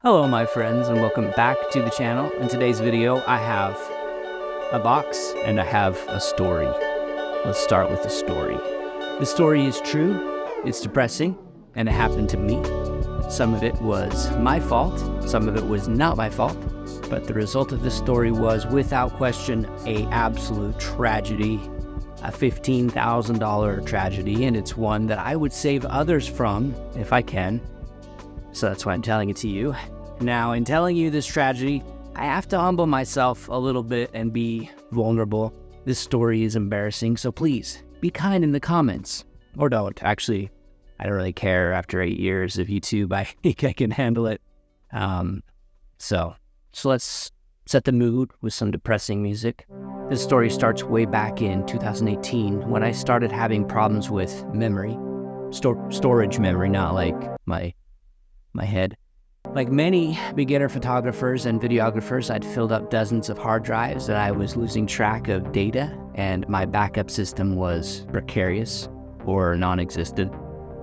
Hello my friends and welcome back to the channel. In today's video I have a box and I have a story. Let's start with the story. The story is true, it's depressing, and it happened to me. Some of it was my fault, some of it was not my fault, but the result of this story was without question an absolute tragedy, a $15,000 tragedy, and it's one that I would save others from if I can. So that's why I'm telling it to you. Now, in telling you this tragedy, I have to humble myself a little bit and be vulnerable. This story is embarrassing, so please, be kind in the comments. Or don't. Actually, I don't really care. After 8 years of YouTube, I think I can handle it. So let's set the mood with some depressing music. This story starts way back in 2018 when I started having problems with memory. Storage memory, not like my head. Like many beginner photographers and videographers, I'd filled up dozens of hard drives and I was losing track of data, and my backup system was precarious or non-existent,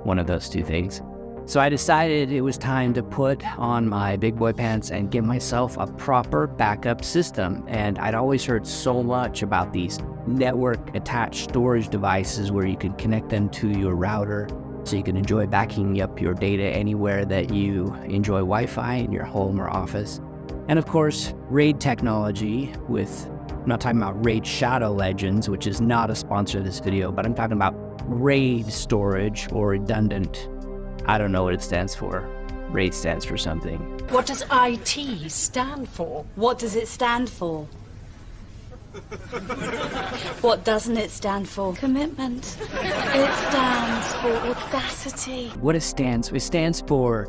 one of those two things. So I decided it was time to put on my big boy pants and give myself a proper backup system. And I'd always heard so much about these network attached storage devices where you can connect them to your router, so you can enjoy backing up your data anywhere that you enjoy Wi-Fi in your home or office. And of course, RAID technology with, I'm not talking about RAID Shadow Legends, which is not a sponsor of this video, but I'm talking about RAID storage or redundant. I don't know what it stands for. RAID stands for something. What does IT stand for? What does it stand for? What doesn't it stand for? Commitment. It stands for audacity. What it stands for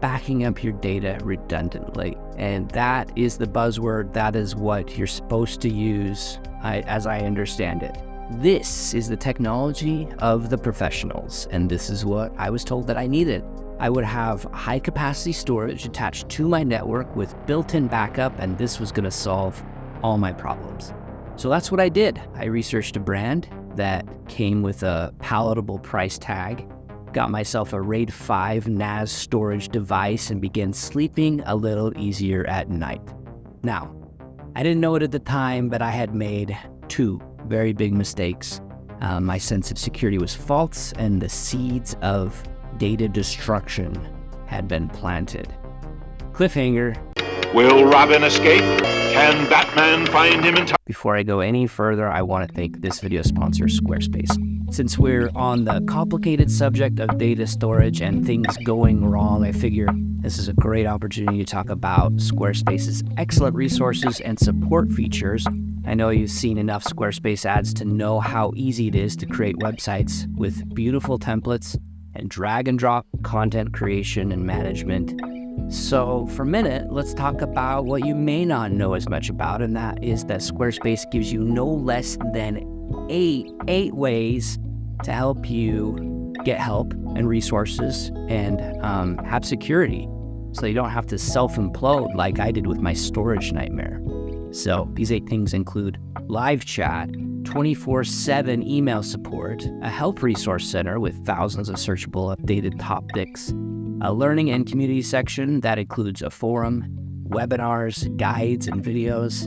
backing up your data redundantly. And that is the buzzword. That is what you're supposed to use, as I understand it. This is the technology of the professionals, and this is what I was told that I needed. I would have high capacity storage attached to my network with built-in backup, and this was going to solve all my problems. So that's what I did. I researched a brand that came with a palatable price tag, got myself a RAID 5 NAS storage device, and began sleeping a little easier at night. Now, I didn't know it at the time, but I had made two very big mistakes. My sense of security was false, and the seeds of data destruction had been planted. Cliffhanger. Will Robin escape? Can Batman find him in time? Before I go any further, I want to thank this video sponsor, Squarespace. Since we're on the complicated subject of data storage and things going wrong, I figure this is a great opportunity to talk about Squarespace's excellent resources and support features. I know you've seen enough Squarespace ads to know how easy it is to create websites with beautiful templates and drag and drop content creation and management. So for a minute, let's talk about what you may not know as much about, and that is that Squarespace gives you no less than eight ways to help you get help and resources and have security, so you don't have to self-implode like I did with my storage nightmare. So these 8 things include live chat, 24/7 email support, a help resource center with thousands of searchable updated topics, a learning and community section that includes a forum, webinars, guides, and videos,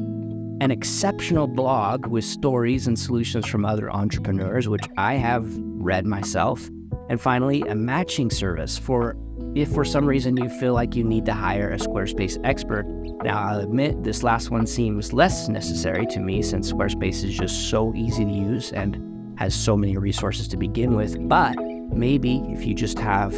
an exceptional blog with stories and solutions from other entrepreneurs, which I have read myself, and finally, a matching service for if for some reason you feel like you need to hire a Squarespace expert. Now, I'll admit this last one seems less necessary to me since Squarespace is just so easy to use and has so many resources to begin with, but maybe if you just have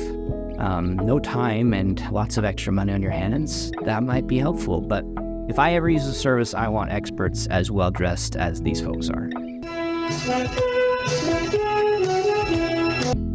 no time and lots of extra money on your hands, that might be helpful. But if I ever use a service, I want experts as well dressed as these folks are.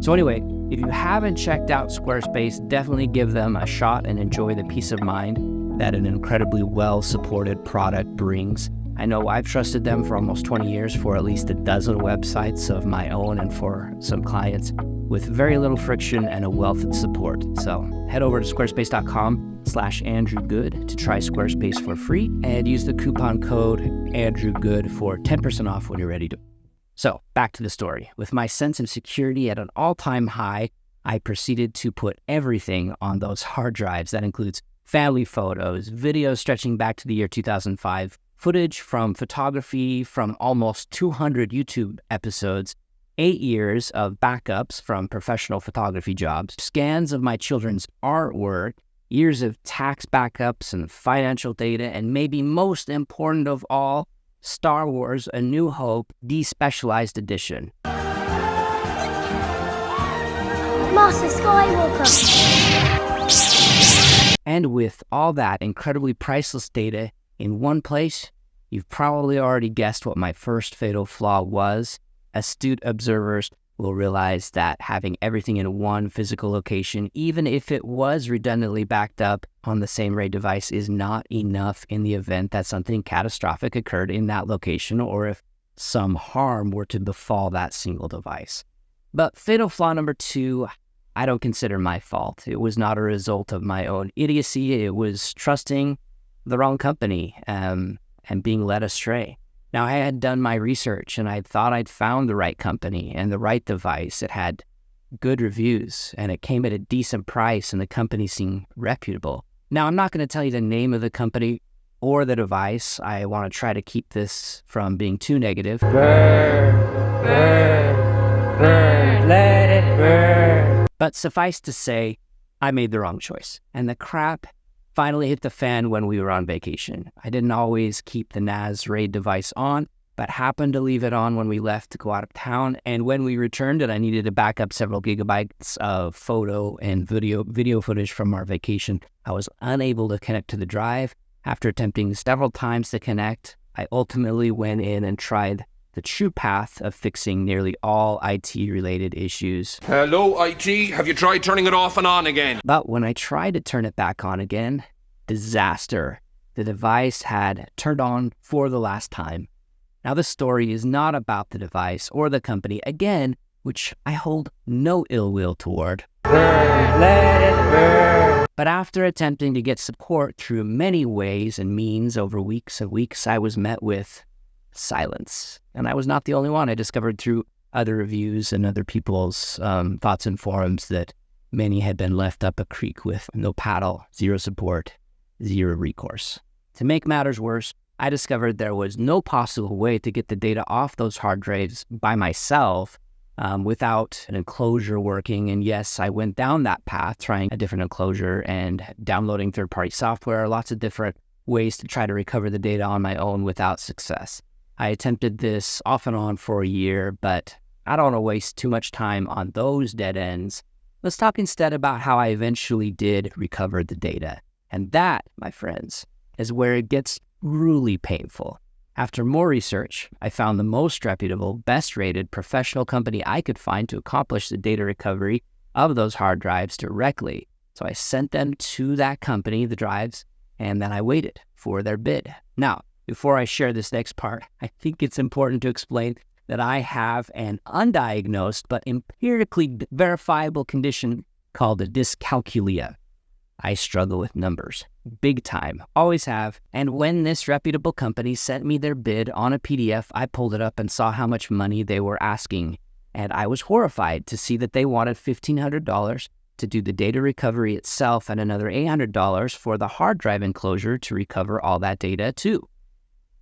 So anyway, if you haven't checked out Squarespace, definitely give them a shot and enjoy the peace of mind that an incredibly well-supported product brings. I know I've trusted them for almost 20 years for at least a dozen websites of my own and for some clients with very little friction and a wealth of support. So head over to squarespace.com/AndrewGood to try Squarespace for free and use the coupon code AndrewGood for 10% off when you're ready to. So back to the story. With my sense of security at an all-time high, I proceeded to put everything on those hard drives. That includes family photos, videos stretching back to the year 2005, footage from photography from almost 200 YouTube episodes, 8 years of backups from professional photography jobs, scans of my children's artwork, years of tax backups and financial data, and maybe most important of all, Star Wars: A New Hope Despecialized Edition. Master Skywalker. And with all that incredibly priceless data in one place, you've probably already guessed what my first fatal flaw was. Astute observers will realize that having everything in one physical location, even if it was redundantly backed up on the same RAID device, is not enough in the event that something catastrophic occurred in that location or if some harm were to befall that single device. But fatal flaw number 2, I don't consider my fault. It was not a result of my own idiocy. It was trusting the wrong company and being led astray. Now, I had done my research and I thought I'd found the right company and the right device. It had good reviews and it came at a decent price and the company seemed reputable. Now, I'm not going to tell you the name of the company or the device. I want to try to keep this from being too negative. Burn, burn, burn, let it burn. But suffice to say, I made the wrong choice. And the crap finally hit the fan when we were on vacation. I didn't always keep the NAS RAID device on, but happened to leave it on when we left to go out of town. And when we returned and I needed to back up several gigabytes of photo and video footage from our vacation, I was unable to connect to the drive. After attempting several times to connect, I ultimately went in and tried the true path of fixing nearly all IT-related issues. Hello, IT. Have you tried turning it off and on again? But when I tried to turn it back on again, disaster. The device had turned on for the last time. Now, the story is not about the device or the company, again, which I hold no ill will toward. Burn, let it burn. But after attempting to get support through many ways and means over weeks and weeks, I was met with silence. And I was not the only one. I discovered through other reviews and other people's thoughts and forums that many had been left up a creek with no paddle, zero support, zero recourse. To make matters worse, I discovered there was no possible way to get the data off those hard drives by myself without an enclosure working. And yes, I went down that path, trying a different enclosure and downloading third-party software, lots of different ways to try to recover the data on my own without success. I attempted this off and on for a year, but I don't want to waste too much time on those dead ends. Let's talk instead about how I eventually did recover the data. And that, my friends, is where it gets really painful. After more research, I found the most reputable, best-rated professional company I could find to accomplish the data recovery of those hard drives directly. So I sent them to that company, the drives, and then I waited for their bid. Now, before I share this next part, I think it's important to explain that I have an undiagnosed but empirically verifiable condition called a dyscalculia. I struggle with numbers, big time, always have. And when this reputable company sent me their bid on a PDF, I pulled it up and saw how much money they were asking. And I was horrified to see that they wanted $1,500 to do the data recovery itself and another $800 for the hard drive enclosure to recover all that data too.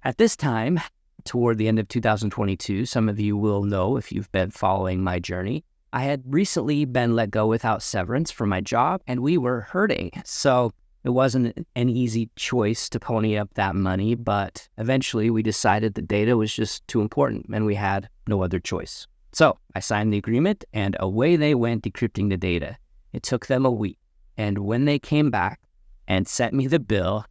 At this time, toward the end of 2022, some of you will know if you've been following my journey, I had recently been let go without severance from my job, and we were hurting. So it wasn't an easy choice to pony up that money, but eventually we decided the data was just too important, and we had no other choice. So I signed the agreement, and away they went decrypting the data. It took them a week, and when they came back and sent me the bill,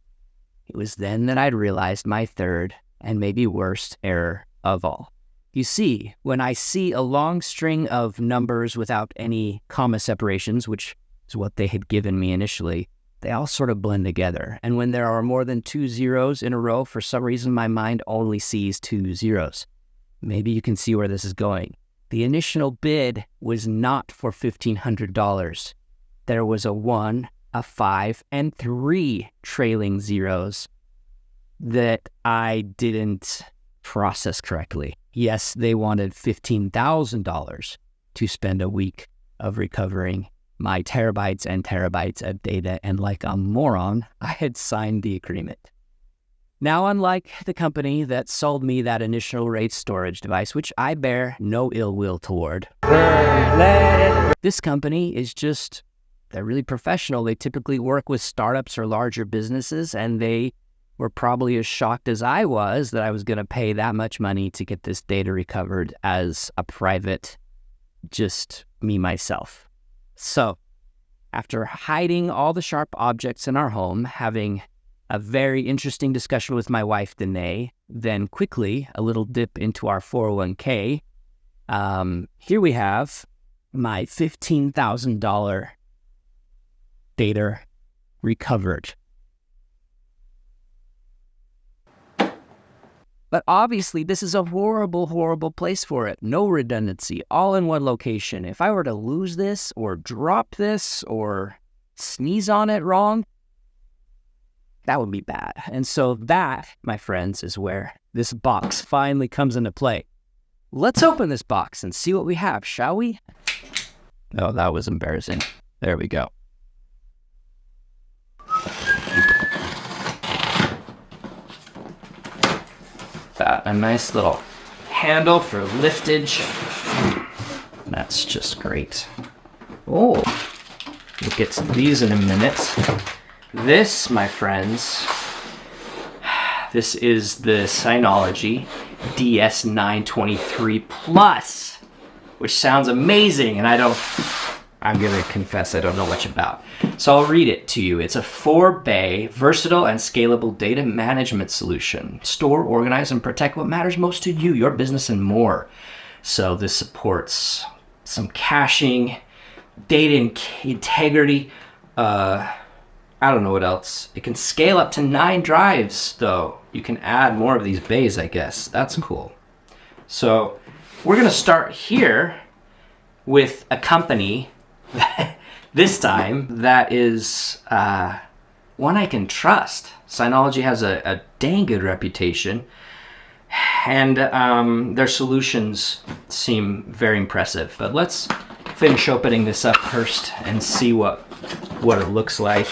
it was then that I'd realized my third and maybe worst error of all. You see, when I see a long string of numbers without any comma separations, which is what they had given me initially, they all sort of blend together. And when there are more than 2 zeros in a row, for some reason my mind only sees 2 zeros. Maybe you can see where this is going. The initial bid was not for $1,500. There was a 1, a 5, and 3 trailing zeros that I didn't process correctly. Yes, they wanted $15,000 to spend a week of recovering my terabytes and terabytes of data, and like a moron, I had signed the agreement. Now, unlike the company that sold me that initial RAID storage device, which I bear no ill will toward, this company is just, they're really professional. They typically work with startups or larger businesses, and they were probably as shocked as I was that I was going to pay that much money to get this data recovered as a private, just me, myself. So, after hiding all the sharp objects in our home, having a very interesting discussion with my wife, Danae, then quickly a little dip into our 401k, here we have my $15,000 data recovered. But obviously, this is a horrible, horrible place for it. No redundancy, all in one location. If I were to lose this or drop this or sneeze on it wrong, that would be bad. And so that, my friends, is where this box finally comes into play. Let's open this box and see what we have, shall we? Oh, that was embarrassing. There we go. A nice little handle for liftage. That's just great. Oh, we'll get to these in a minute. This, my friends, this is the Synology DS923 Plus, which sounds amazing, and I'm going to confess I don't know much about. So I'll read it to you. It's a 4-bay, versatile and scalable data management solution. Store, organize, and protect what matters most to you, your business, and more. So this supports some caching, data integrity, I don't know what else. It can scale up to 9 drives, though. You can add more of these bays, I guess. That's cool. So we're going to start here with a company this time that is one I can trust. Synology has a dang good reputation, and their solutions seem very impressive. But let's finish opening this up first and see what it looks like.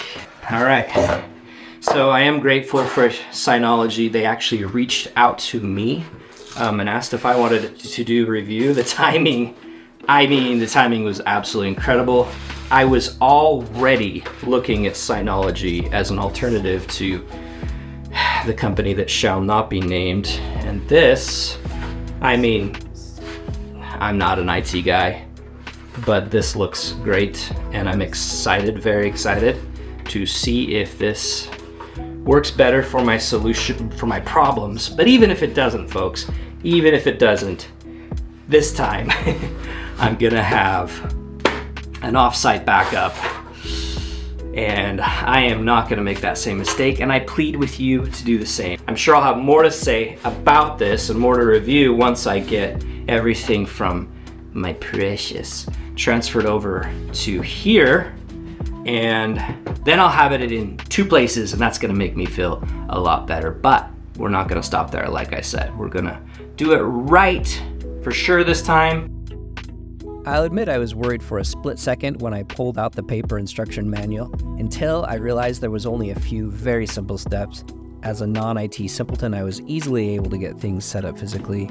All right. So I am grateful for Synology. They actually reached out to me and asked if I wanted to do a review. The timing was absolutely incredible. I was already looking at Synology as an alternative to the company that shall not be named. And this, I'm not an IT guy, but this looks great, and I'm excited, very excited, to see if this works better for my solution, for my problems. But even if it doesn't, folks, even if it doesn't, this time I'm gonna have an offsite backup, and I am not gonna make that same mistake, and I plead with you to do the same. I'm sure I'll have more to say about this and more to review once I get everything from my precious transferred over to here, and then I'll have it in 2 places, and that's gonna make me feel a lot better. But we're not gonna stop there. Like I said, we're gonna do it right for sure this time. I'll admit I was worried for a split second when I pulled out the paper instruction manual, until I realized there was only a few very simple steps. As a non-IT simpleton, I was easily able to get things set up physically.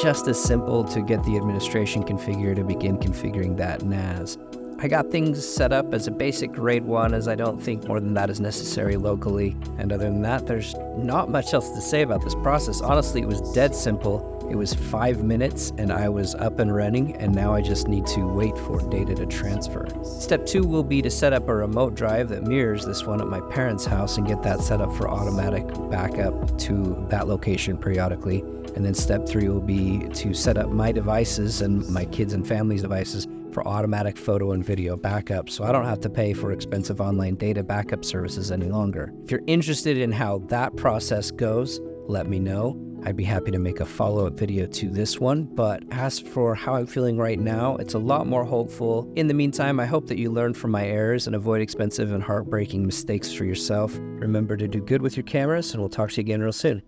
Just as simple to get the administration configured to begin configuring that NAS. I got things set up as a basic grade 1, as I don't think more than that is necessary locally. And other than that, there's not much else to say about this process. Honestly, it was dead simple. It was 5 minutes and I was up and running, and now I just need to wait for data to transfer. Step 2 will be to set up a remote drive that mirrors this one at my parents' house and get that set up for automatic backup to that location periodically. And then step 3 will be to set up my devices and my kids' and family's devices for automatic photo and video backup, so I don't have to pay for expensive online data backup services any longer. If you're interested in how that process goes, let me know. I'd be happy to make a follow-up video to this one. But as for how I'm feeling right now, it's a lot more hopeful. In the meantime, I hope that you learn from my errors and avoid expensive and heartbreaking mistakes for yourself. Remember to do good with your cameras, and we'll talk to you again real soon.